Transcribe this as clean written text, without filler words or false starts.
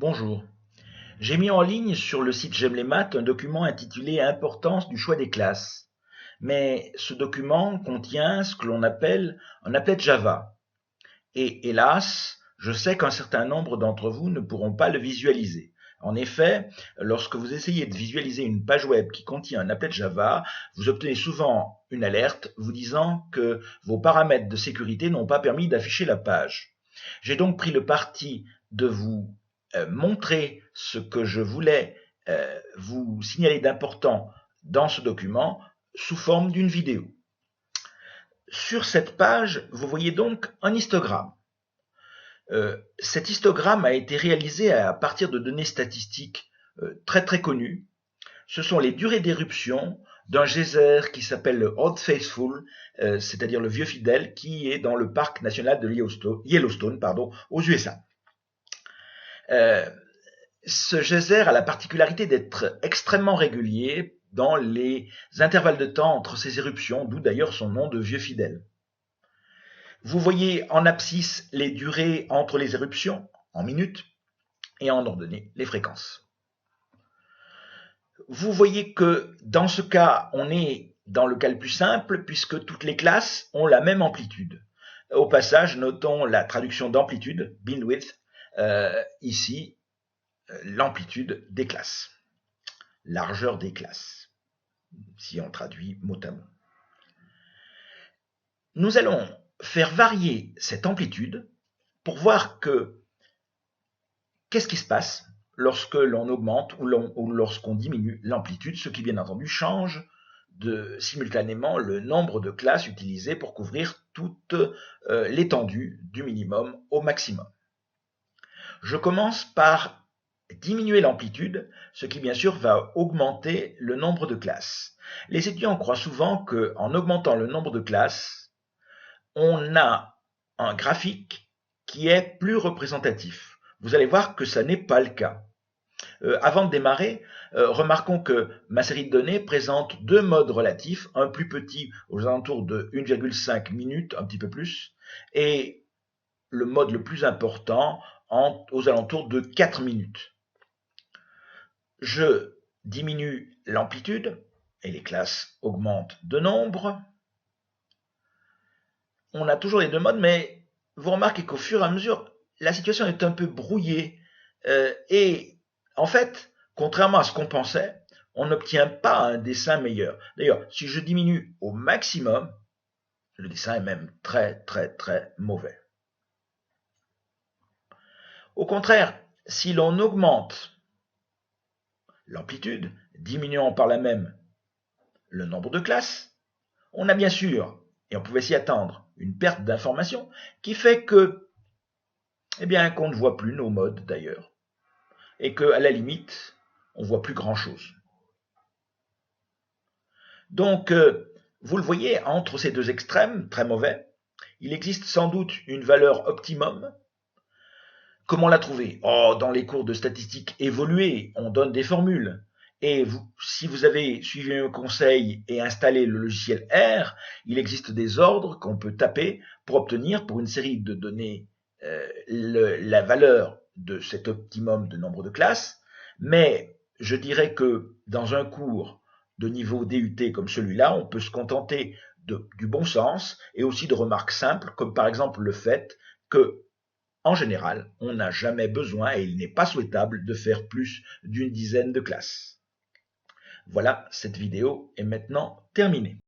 Bonjour. J'ai mis en ligne sur le site J'aime les maths un document intitulé Importance du choix des classes. Mais ce document contient ce que l'on appelle un applet Java. Et hélas, je sais qu'un certain nombre d'entre vous ne pourront pas le visualiser. En effet, lorsque vous essayez de visualiser une page web qui contient un applet Java, vous obtenez souvent une alerte vous disant que vos paramètres de sécurité n'ont pas permis d'afficher la page. J'ai donc pris le parti de vous montrer ce que je voulais vous signaler d'important dans ce document sous forme d'une vidéo. Sur cette page, vous voyez donc un histogramme. Cet histogramme a été réalisé à partir de données statistiques très connues. Ce sont les durées d'éruption d'un geyser qui s'appelle le Old Faithful, c'est-à-dire le vieux fidèle, qui est dans le parc national de Yellowstone, aux USA. Ce geyser a la particularité d'être extrêmement régulier dans les intervalles de temps entre ses éruptions, d'où d'ailleurs son nom de vieux fidèle. Vous voyez en abscisse les durées entre les éruptions, en minutes, et en ordonnée, les fréquences. Vous voyez que dans ce cas, on est dans le cas le plus simple, puisque toutes les classes ont la même amplitude. Au passage, notons la traduction d'amplitude, bandwidth, ici, l'amplitude des classes, largeur des classes, si on traduit mot à mot. Nous allons faire varier cette amplitude pour voir qu'est-ce qui se passe lorsque l'on augmente ou lorsqu'on diminue l'amplitude, ce qui bien entendu change simultanément le nombre de classes utilisées pour couvrir toute l'étendue du minimum au maximum. Je commence par diminuer l'amplitude, ce qui bien sûr va augmenter le nombre de classes. Les étudiants croient souvent qu'en augmentant le nombre de classes, on a un graphique qui est plus représentatif. Vous allez voir que ça n'est pas le cas. Avant de démarrer, remarquons que ma série de données présente deux modes relatifs, un plus petit aux alentours de 1,5 minutes, un petit peu plus, et le mode le plus important aux alentours de 4 minutes. Je diminue l'amplitude et les classes augmentent de nombre. On a toujours les deux modes, mais vous remarquez qu'au fur et à mesure, la situation est un peu brouillée. Et en fait, contrairement à ce qu'on pensait, on n'obtient pas un dessin meilleur. D'ailleurs, si je diminue au maximum, le dessin est même très mauvais. Au contraire, si l'on augmente l'amplitude, diminuant par là même le nombre de classes, on a bien sûr, et on pouvait s'y attendre, une perte d'information qui fait que, qu'on ne voit plus nos modes d'ailleurs, et qu'à la limite, on ne voit plus grand-chose. Donc, vous le voyez, entre ces deux extrêmes, très mauvais, il existe sans doute une valeur optimum. Comment la trouver? Oh, dans les cours de statistiques évoluées, on donne des formules. Et si vous avez suivi un conseil et installé le logiciel R, il existe des ordres qu'on peut taper pour obtenir, pour une série de données, la valeur de cet optimum de nombre de classes. Mais je dirais que dans un cours de niveau DUT comme celui-là, on peut se contenter du bon sens et aussi de remarques simples, comme par exemple le fait que, en général, on n'a jamais besoin et il n'est pas souhaitable de faire plus d'une dizaine de classes. Voilà, cette vidéo est maintenant terminée.